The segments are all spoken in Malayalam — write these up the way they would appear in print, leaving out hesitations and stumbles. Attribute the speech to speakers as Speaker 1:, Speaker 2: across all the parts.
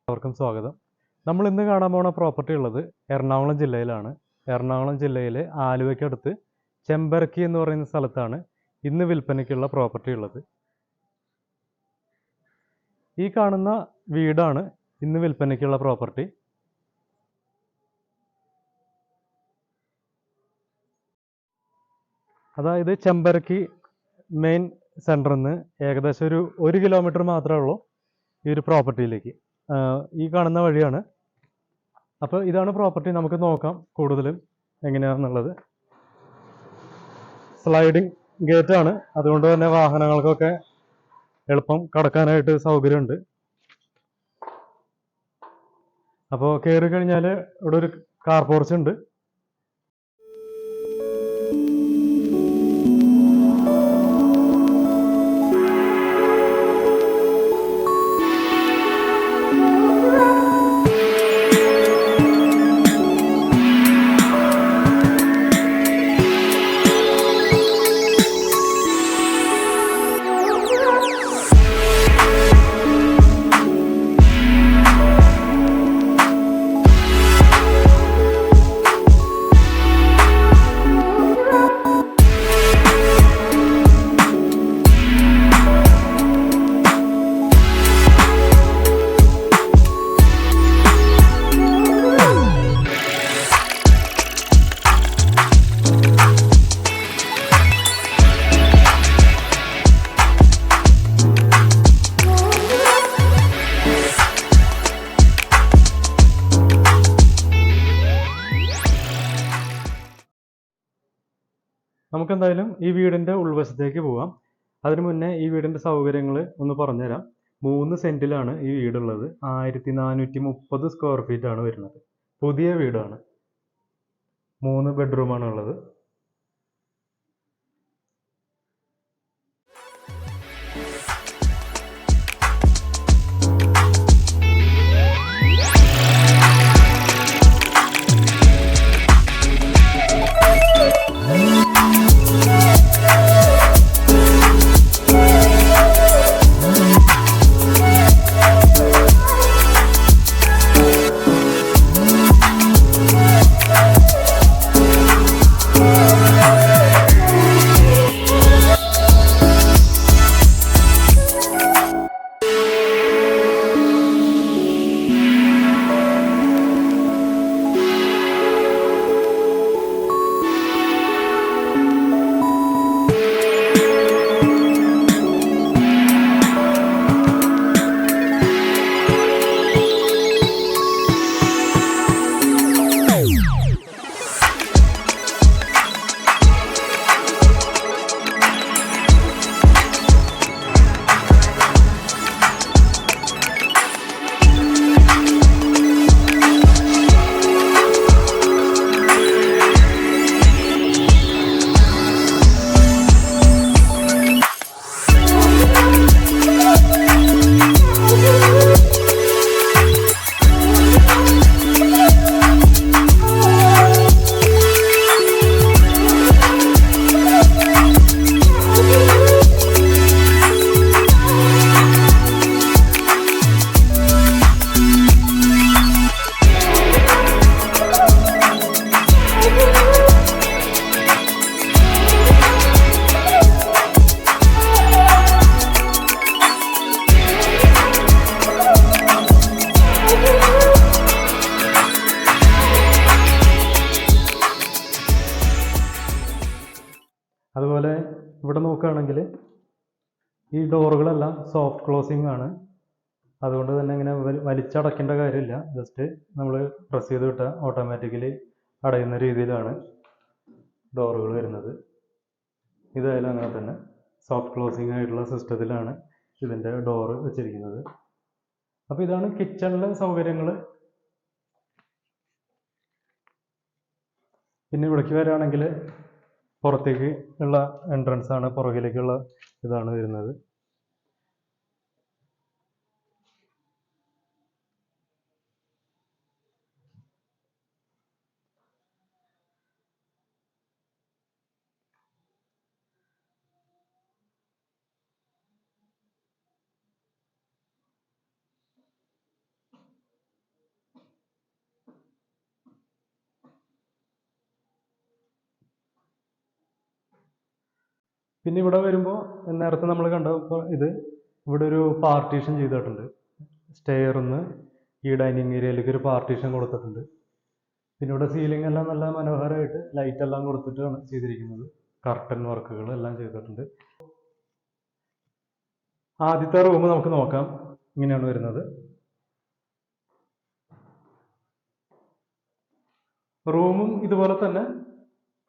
Speaker 1: എല്ലാവർക്കും സ്വാഗതം. നമ്മൾ ഇന്ന് കാണാൻ പോണ പ്രോപ്പർട്ടി ഉള്ളത് എറണാകുളം ജില്ലയിലാണ്. എറണാകുളം ജില്ലയിലെ ആലുവയ്ക്കടുത്ത് ചെമ്പരക്കി എന്ന് പറയുന്ന സ്ഥലത്താണ് ഇന്ന് വിൽപ്പനയ്ക്കുള്ള പ്രോപ്പർട്ടി ഉള്ളത്. ഈ കാണുന്ന വീടാണ് ഇന്ന് വിൽപ്പനയ്ക്കുള്ള പ്രോപ്പർട്ടി. അതായത് ചെമ്പരക്കി മെയിൻ സെൻറ്ററിൽ നിന്ന് ഏകദേശം ഒരു കിലോമീറ്റർ മാത്രമേ ഉള്ളൂ ഈ ഒരു പ്രോപ്പർട്ടിയിലേക്ക്. ഈ കാണുന്ന വഴിയാണ്. അപ്പോൾ ഇതാണ് പ്രോപ്പർട്ടി. നമുക്ക് നോക്കാം കൂടുതലും എങ്ങനെയാണെന്നുള്ളത്. സ്ലൈഡിങ് ഗേറ്റ് ആണ്, അതുകൊണ്ട് തന്നെ വാഹനങ്ങൾക്കൊക്കെ എളുപ്പം കടക്കാനായിട്ട് സൗകര്യമുണ്ട്. അപ്പോൾ കയറി കഴിഞ്ഞാൽ ഇവിടെ ഒരു കാർ പോർച്ച് ഉണ്ട്. നമുക്കെന്തായാലും ഈ വീടിൻ്റെ ഉൾവശത്തേക്ക് പോവാം. അതിനു മുന്നേ ഈ വീടിൻ്റെ സൗകര്യങ്ങൾ ഒന്ന് പറഞ്ഞുതരാം. 3 സെൻറ്റിലാണ് ഈ വീടുള്ളത്. 1430 സ്ക്വയർ ഫീറ്റ് ആണ് വരുന്നത്. പുതിയ വീടാണ്. 3 ബെഡ്റൂമാണ് ഉള്ളത്. അതുപോലെ ഇവിടെ നോക്കുകയാണെങ്കിൽ ഈ ഡോറുകളെല്ലാം സോഫ്റ്റ് ക്ലോസിംഗ് ആണ്. അതുകൊണ്ട് തന്നെ ഇങ്ങനെ വലിച്ചടയ്ക്കേണ്ട കാര്യമില്ല. ജസ്റ്റ് നമ്മൾ പ്രസ് ചെയ്ത് വിട്ടാൽ ഓട്ടോമാറ്റിക്കലി അടയുന്ന രീതിയിലാണ് ഡോറുകൾ വരുന്നത്. ഇതായാലും അങ്ങനെ തന്നെ സോഫ്റ്റ് ക്ലോസിംഗ് ആയിട്ടുള്ള സിസ്റ്റത്തിലാണ് ഇതിൻ്റെ ഡോറ് വെച്ചിരിക്കുന്നത്. അപ്പോൾ ഇതാണ് കിച്ചണിലെ സൗകര്യങ്ങൾ. പിന്നെ ഇവിടേക്ക് വരികയാണെങ്കിൽ പുറത്തേക്ക് ഉള്ള എൻട്രൻസ് ആണ്, പുറകിലേക്കുള്ള ഇതാണ് വരുന്നത്. പിന്നെ ഇവിടെ വരുമ്പോൾ നേരത്തെ നമ്മൾ കണ്ടപ്പോൾ ഇവിടെ ഒരു പാർട്ടീഷൻ ചെയ്തിട്ടുണ്ട്. സ്റ്റെയറിന്ന് ഈ ഡൈനിങ് ഏരിയയിലേക്ക് ഒരു പാർട്ടീഷൻ കൊടുത്തിട്ടുണ്ട്. പിന്നെ ഇവിടെ സീലിംഗ് എല്ലാം നല്ല മനോഹരമായിട്ട് ലൈറ്റ് എല്ലാം കൊടുത്തിട്ടാണ് ചെയ്തിരിക്കുന്നത്. കർട്ടൻ വർക്കുകൾ എല്ലാം ചെയ്തിട്ടുണ്ട്. ആദ്യത്തെ റൂം നമുക്ക് നോക്കാം. ഇങ്ങനെയാണ് വരുന്നത്. റൂമും ഇതുപോലെ തന്നെ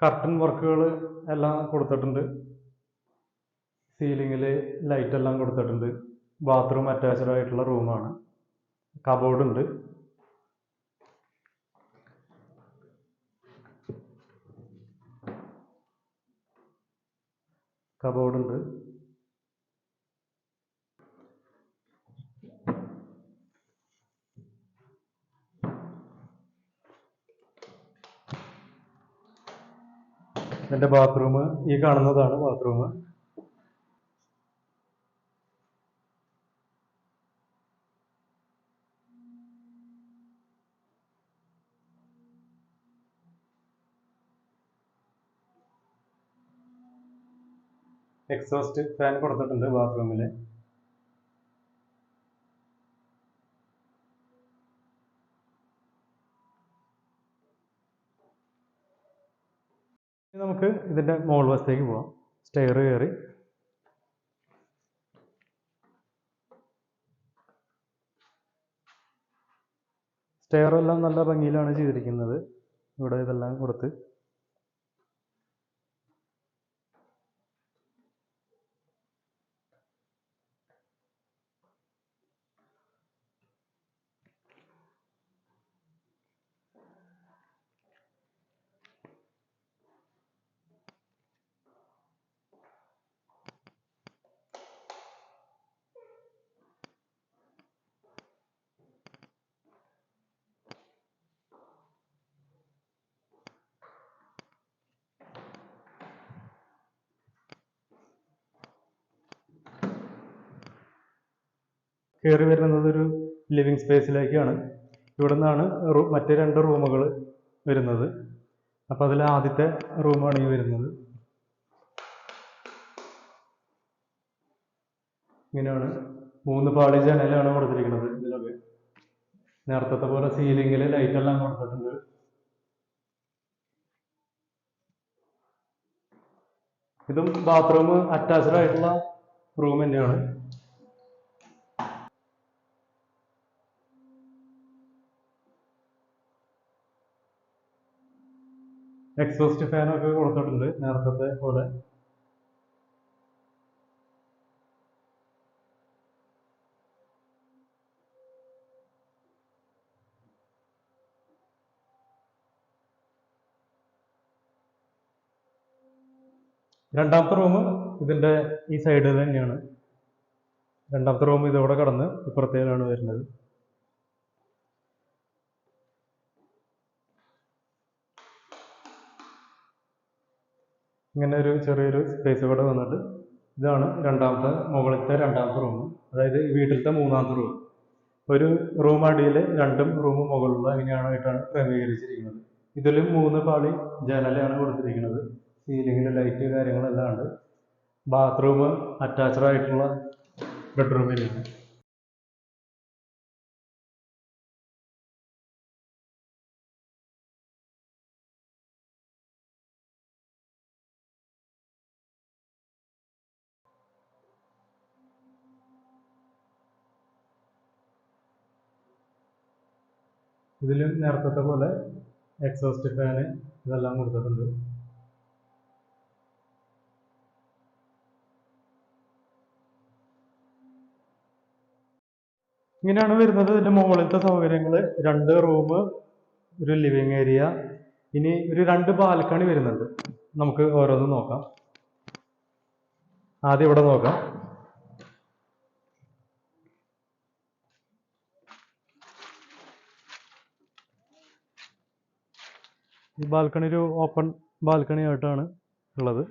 Speaker 1: കർട്ടൻ വർക്കുകൾ എല്ലാം കൊടുത്തിട്ടുണ്ട്. സീലിങ്ങിൽ ലൈറ്റ് എല്ലാം കൊടുത്തിട്ടുണ്ട്. ബാത്റൂം അറ്റാച്ച്ഡ് ആയിട്ടുള്ള റൂമാണ്. കബോർഡ് ഉണ്ട്. ഇതിന്റെ ബാത്റൂം ഈ കാണുന്നതാണ് ബാത്റൂം. എക്സോസ്റ്റ് ഫാൻ കൊടുത്തിട്ടുണ്ട് ബാത്റൂമിൽ. നമുക്ക് ഇതിന്റെ മോൾ വശത്തേക്ക് പോവാം. സ്റ്റെയർ കയറി സ്റ്റെയർ എല്ലാം നല്ല ഭംഗിയിലാണ് ചെയ്തിരിക്കുന്നത്. ഇവിടെ ഇതെല്ലാം കൊടുത്ത് കയറി വരുന്നത് ഒരു ലിവിങ് സ്പേസിലേക്കാണ്. ഇവിടെ നിന്നാണ് മറ്റേ 2 റൂമുകൾ വരുന്നത്. അപ്പം അതിൽ ആദ്യത്തെ റൂമാണ് ഈ വരുന്നത്. ഇങ്ങനെയാണ് 3 പാളി ജനലാണ് കൊടുത്തിരിക്കുന്നത്. ഇതിലൊക്കെ നേരത്തെ പോലെ സീലിങ്ങിൽ ലൈറ്റ് എല്ലാം കൊടുത്തിട്ടുണ്ട്. ഇതും ബാത്റൂം അറ്റാച്ച്ഡ് ആയിട്ടുള്ള റൂം തന്നെയാണ്. എക്സോസ്റ്റ് ഫാനൊക്കെ കൊടുത്തിട്ടുണ്ട് നേരത്തെ പോലെ. രണ്ടാമത്തെ റൂം ഇതിന്റെ ഈ സൈഡിൽ തന്നെയാണ്. രണ്ടാമത്തെ റൂം ഇതോടെ കടന്ന് ഇപ്പുറത്തേക്കാണ് വരുന്നത്. ഇങ്ങനെ ഒരു ചെറിയൊരു സ്പേസ് കൂടെ വന്നിട്ട് ഇതാണ് മുകളിലത്തെ രണ്ടാമത്തെ റൂം. അതായത് വീട്ടിലത്തെ 3ാമത്തെ റൂം. ഒരു റൂം അടിയിൽ 2 റൂം മുകളിലുള്ള ഇങ്ങനെയായിട്ടാണ് ക്രമീകരിച്ചിരിക്കുന്നത്. ഇതിലും 3 പാളി ജനലാണ് കൊടുത്തിരിക്കുന്നത്. സീലിങ്ങിൽ ലൈറ്റ് കാര്യങ്ങളെല്ലാം ഉണ്ട്. ബാത്റൂം അറ്റാച്ച്ഡ് ആയിട്ടുള്ള ബെഡ്റൂമിലാണ്. ഇതിലും നേരത്തെ പോലെ എക്സോസ്റ്റ് ഫാന് ഇതെല്ലാം കൊടുത്തിട്ടുണ്ട്. ഇങ്ങനെയാണ് വരുന്നത് ഇതിന്റെ മുകളിലത്തെ സൗകര്യങ്ങൾ. 2 റൂം, ഒരു ലിവിങ് ഏരിയ, ഇനി ഒരു 2 ബാൽക്കണി വരുന്നുണ്ട്. നമുക്ക് ഓരോന്നും നോക്കാം. ആദ്യം ഇവിടെ നോക്കാം. ഈ ബാൽക്കണി ഒരു ഓപ്പൺ ബാൽക്കണി ആയിട്ടാണ് ഉള്ളത്.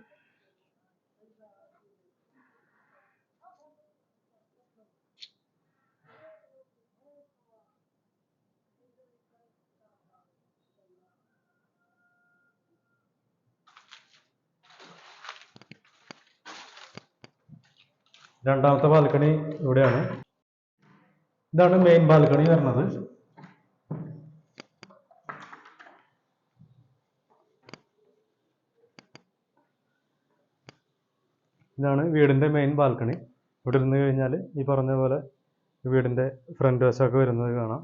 Speaker 1: രണ്ടാമത്തെ ബാൽക്കണി ഇവിടെയാണ്. ഇതാണ് മെയിൻ ബാൽക്കണി വരുന്നത്. ഇതാണ് വീടിൻ്റെ മെയിൻ ബാൽക്കണി. ഇവിടെ ഇരുന്ന് കഴിഞ്ഞാൽ ഈ പറഞ്ഞ പോലെ വീടിൻ്റെ ഫ്രണ്ട് വശമൊക്കെ വരുന്നത് കാണാം.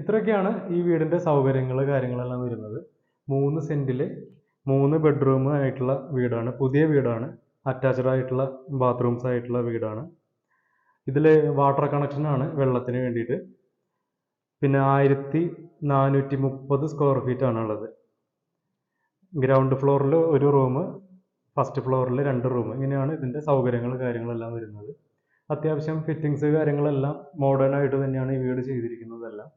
Speaker 1: ഇത്രയൊക്കെയാണ് ഈ വീടിൻ്റെ സൗകര്യങ്ങൾ കാര്യങ്ങളെല്ലാം വരുന്നത്. 3 സെൻറ്റിൽ 3 ബെഡ്റൂം ആയിട്ടുള്ള വീടാണ്. പുതിയ വീടാണ്. അറ്റാച്ച്ഡ് ആയിട്ടുള്ള ബാത്റൂംസ് ആയിട്ടുള്ള വീടാണ്. ഇതിൽ വാട്ടർ കണക്ഷനാണ് വെള്ളത്തിന് വേണ്ടിയിട്ട്. പിന്നെ 1430 സ്ക്വയർ ഫീറ്റ് ആണുള്ളത്. ഗ്രൗണ്ട് ഫ്ലോറിൽ ഒരു റൂം, ഫസ്റ്റ് ഫ്ലോറിൽ 2 റൂം. ഇങ്ങനെയാണ് ഇതിൻ്റെ സൗകര്യങ്ങൾ കാര്യങ്ങളെല്ലാം വരുന്നത്. അത്യാവശ്യം ഫിറ്റിങ്സ് കാര്യങ്ങളെല്ലാം മോഡേൺ ആയിട്ട് തന്നെയാണ് ഈ വീട് ചെയ്തിരിക്കുന്നതെല്ലാം.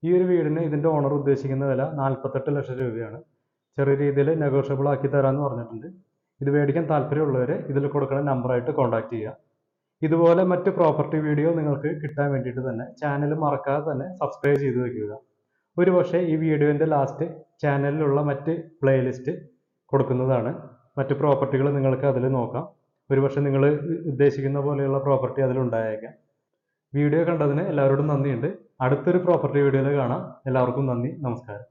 Speaker 1: ഈ ഒരു വീടിന് ഇതിൻ്റെ ഓണർ ഉദ്ദേശിക്കുന്ന വില 48 ലക്ഷം രൂപയാണ്. ചെറിയ രീതിയിൽ നെഗോഷ്യബിൾ ആക്കി തരാമെന്ന് പറഞ്ഞിട്ടുണ്ട്. ഇത് മേടിക്കാൻ താല്പര്യമുള്ളവർ ഇതിൽ കൊടുക്കുന്ന നമ്പറായിട്ട് കോൺടാക്ട് ചെയ്യുക. ഇതുപോലെ മറ്റ് പ്രോപ്പർട്ടി വീഡിയോ നിങ്ങൾക്ക് കിട്ടാൻ വേണ്ടിയിട്ട് തന്നെ ചാനൽ മറക്കാതെ തന്നെ സബ്സ്ക്രൈബ് ചെയ്ത് വയ്ക്കുക. ഒരു പക്ഷേ ഈ വീഡിയോൻ്റെ ലാസ്റ്റ് ചാനലിലുള്ള മറ്റ് പ്ലേലിസ്റ്റ് കൊടുക്കുന്നതാണ്. മറ്റ് പ്രോപ്പർട്ടികൾ നിങ്ങൾക്ക് അതിൽ നോക്കാം. ഒരു പക്ഷേ നിങ്ങൾ ഉദ്ദേശിക്കുന്ന പോലെയുള്ള പ്രോപ്പർട്ടി അതിലുണ്ടായേക്കാം. വീഡിയോ കണ്ടതിന് എല്ലാവരോടും നന്ദിയുണ്ട്. അടുത്തൊരു പ്രോപ്പർട്ടി വീഡിയോയിൽ കാണാം. എല്ലാവർക്കും നന്ദി, നമസ്കാരം.